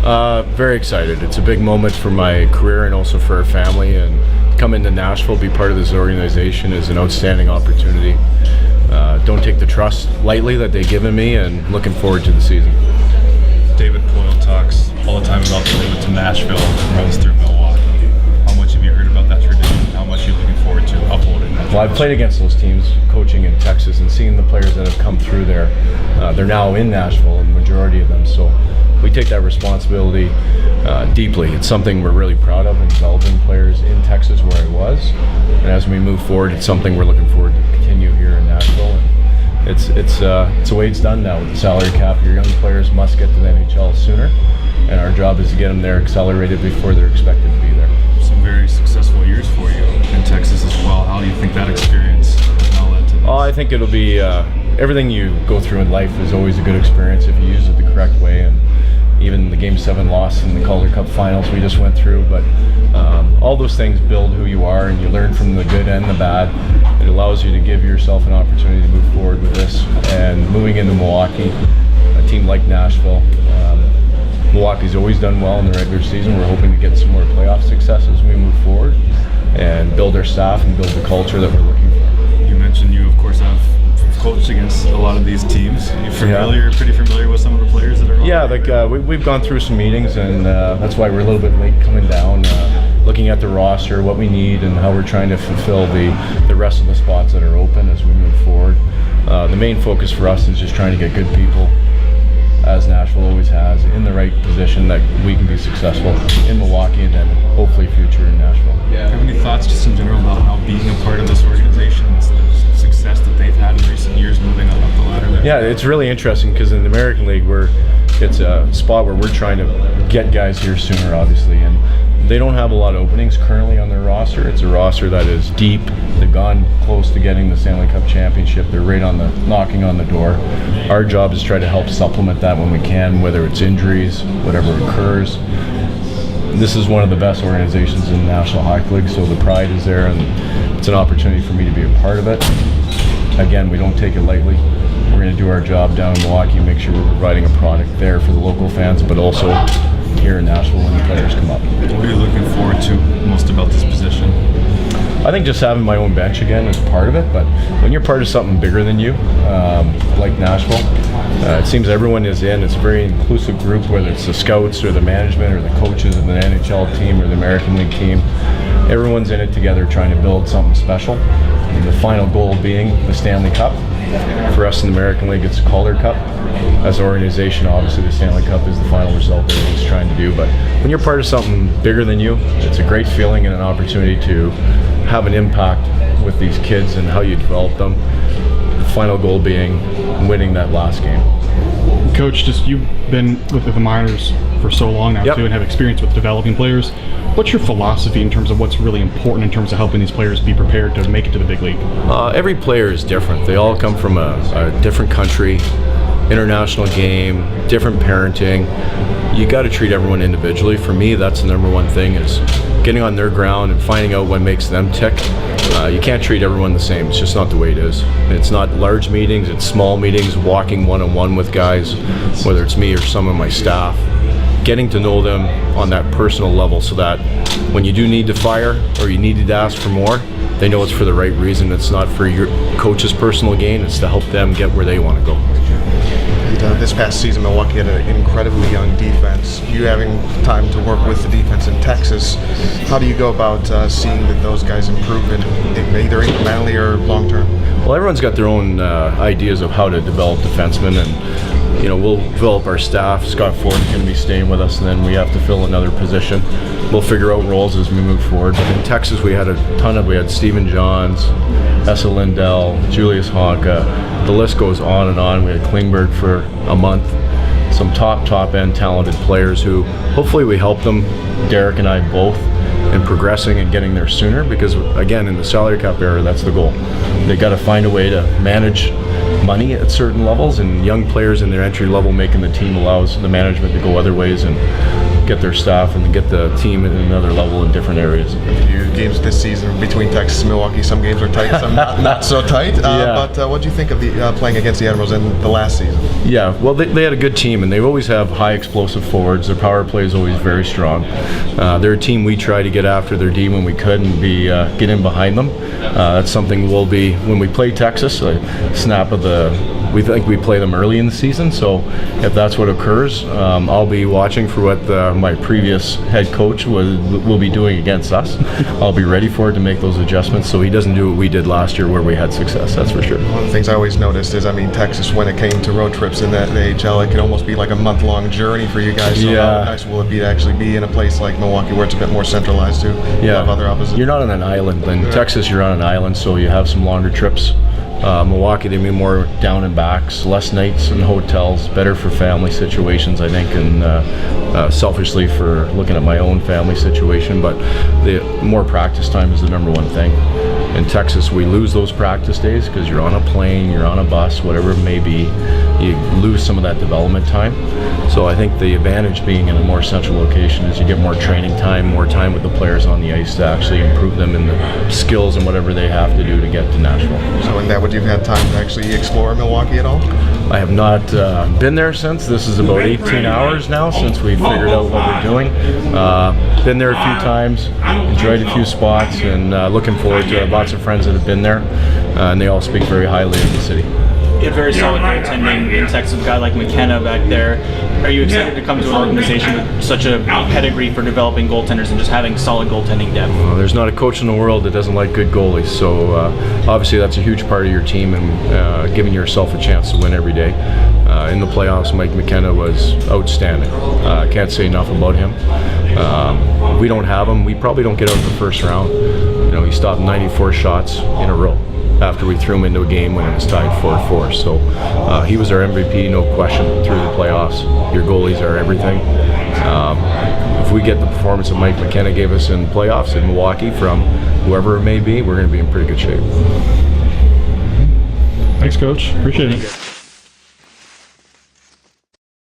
Very excited. It's a big moment for my career and also for our family, and come into Nashville, be part of this organization is an outstanding opportunity. Don't take the trust lightly that they've given me, and looking forward to the season. David Poyle talks all the time about the movement to Nashville, runs through Milwaukee. How much have you heard about that tradition? How much are you looking forward to upholding that? Well, I've played against those teams, coaching in Texas, and seeing the players that have come through there. They're now in Nashville, the majority of them. So we take that responsibility deeply. It's something we're really proud of in developing players in Texas, where I was. And as we move forward, it's something we're looking forward to continue here in Nashville. And it's the way it's done now with the salary cap. Your young players must get to the NHL sooner, and our job is to get them there accelerated before they're expected to be there. Some very successful years for you in Texas as well. How do you think that experience has now led to this? I think it'll be everything you go through in life is always a good experience if you use it the correct way. And even the Game 7 loss in the Calder Cup finals we just went through, but all those things build who you are, and you learn from the good and the bad. It allows you to give yourself an opportunity to move forward with this. And moving into Milwaukee, a team like Nashville, Milwaukee's always done well in the regular season. We're hoping to get some more playoff success as we move forward and build our staff and build the culture that we're looking for. You mentioned you, of course, have coached against a lot of these teams. You're pretty familiar with some of the players that are on? Yeah, we've gone through some meetings, and that's why we're a little bit late coming down, looking at the roster, what we need, and how we're trying to fulfill the rest of the spots that are open as we move forward. The main focus for us is just trying to get good people, as Nashville always has, in the right position that we can be successful in Milwaukee and then hopefully future in Nashville. Do you have any thoughts just in general about how being a part of this organization, the success that they've had in recent years moving up the ladder there? Yeah, it's really interesting because in the American League, it's a spot where we're trying to get guys here sooner, obviously, and they don't have a lot of openings currently on their roster. It's a roster that is deep. They've gone close to getting the Stanley Cup championship. They're right on knocking on the door. Our job is to try to help supplement that when we can, whether it's injuries, whatever occurs. This is one of the best organizations in the National Hockey League, so the pride is there, and it's an opportunity for me to be a part of it. Again, we don't take it lightly. We're going to do our job down in Milwaukee, make sure we're providing a product there for the local fans, but also here in Nashville when the players come up. What are you looking forward to most about this position? I think just having my own bench again is part of it, but when you're part of something bigger than you, like Nashville, it seems everyone is in. It's a very inclusive group, whether it's the scouts or the management or the coaches of the NHL team or the American League team. Everyone's in it together trying to build something special. And the final goal being the Stanley Cup. For us in the American League, it's the Calder Cup. As an organization, obviously the Stanley Cup is the final result that everyone's trying to do. But when you're part of something bigger than you, it's a great feeling and an opportunity to have an impact with these kids and how you develop them. The final goal being winning that last game. Coach, you've been with the minors for so long now too, and have experience with developing players. What's your philosophy in terms of what's really important in terms of helping these players be prepared to make it to the big league? Every player is different. They all come from a different country, international game, different parenting. You got to treat everyone individually. For me, that's the number one thing, is getting on their ground and finding out what makes them tick. You can't treat everyone the same. It's just not the way it is. It's not large meetings, it's small meetings, walking one-on-one with guys, whether it's me or some of my staff. Getting to know them on that personal level so that when you do need to fire or you need to ask for more, they know it's for the right reason. It's not for your coach's personal gain, it's to help them get where they want to go. This past season, Milwaukee had an incredibly young defense. You having time to work with the defense in Texas, how do you go about seeing that those guys improve it, either incrementally or long term? Well, everyone's got their own ideas of how to develop defensemen, and we'll develop our staff. Scott Ford's going to be staying with us, and then we have to fill another position. We'll figure out roles as we move forward. But in Texas, we had we had Stephen Johns, Essa Lindell, Julius Honka. The list goes on and on. We had Klingberg for a month. Some top end talented players who hopefully we help them, Derek and I both, in progressing and getting there sooner, because again, in the salary cap era, that's the goal. They got to find a way to manage money at certain levels, and young players in their entry level making the team allows the management to go other ways, and get their staff and get the team at another level in different areas. A few games this season between Texas and Milwaukee. Some games are tight, some not so tight. But what do you think of the playing against the Admirals in the last season? Yeah, well, they had a good team, and they always have high explosive forwards. Their power play is always very strong. They're a team we try to get after their D when we could and get in behind them. That's something we'll be when we play Texas. We think we play them early in the season, so if that's what occurs, I'll be watching for what my previous head coach will be doing against us. I'll be ready for it to make those adjustments so he doesn't do what we did last year where we had success, that's for sure. One of the things I always noticed is, Texas, when it came to road trips in the AHL, it could almost be like a month-long journey for you guys. So how nice will it be to actually be in a place like Milwaukee where it's a bit more centralized to have other opposites? You're not on an island. In Texas, you're on an island, so you have some longer trips. Milwaukee, they mean more down and backs, less nights in hotels, better for family situations, I think, and selfishly for looking at my own family situation. But the more practice time is the number one thing. In Texas, we lose those practice days because you're on a plane, you're on a bus, whatever it may be. You lose some of that development time. So I think the advantage being in a more central location is you get more training time, more time with the players on the ice to actually improve them in the skills and whatever they have to do to get to Nashville. So in that, would you have had time to actually explore Milwaukee at all? I have not been there since. This is about 18 hours now since we figured out what we're doing. Been there a few times, enjoyed a few spots, and looking forward to it. Lots of friends that have been there, and they all speak very highly of the city. You have very solid goaltending in Texas, a guy like McKenna back there. Are you excited to come to an organization with such a pedigree for developing goaltenders and just having solid goaltending depth? Well, there's not a coach in the world that doesn't like good goalies, so obviously that's a huge part of your team and giving yourself a chance to win every day. In the playoffs, Mike McKenna was outstanding. I can't say enough about him. If we don't have him, we probably don't get out of the first round. He stopped 94 shots in a row after we threw him into a game when it was tied 4-4. So he was our MVP, no question, through the playoffs. Your goalies are everything. If we get the performance that Mike McKenna gave us in playoffs in Milwaukee from whoever it may be, we're going to be in pretty good shape. Thanks, Coach. Appreciate it.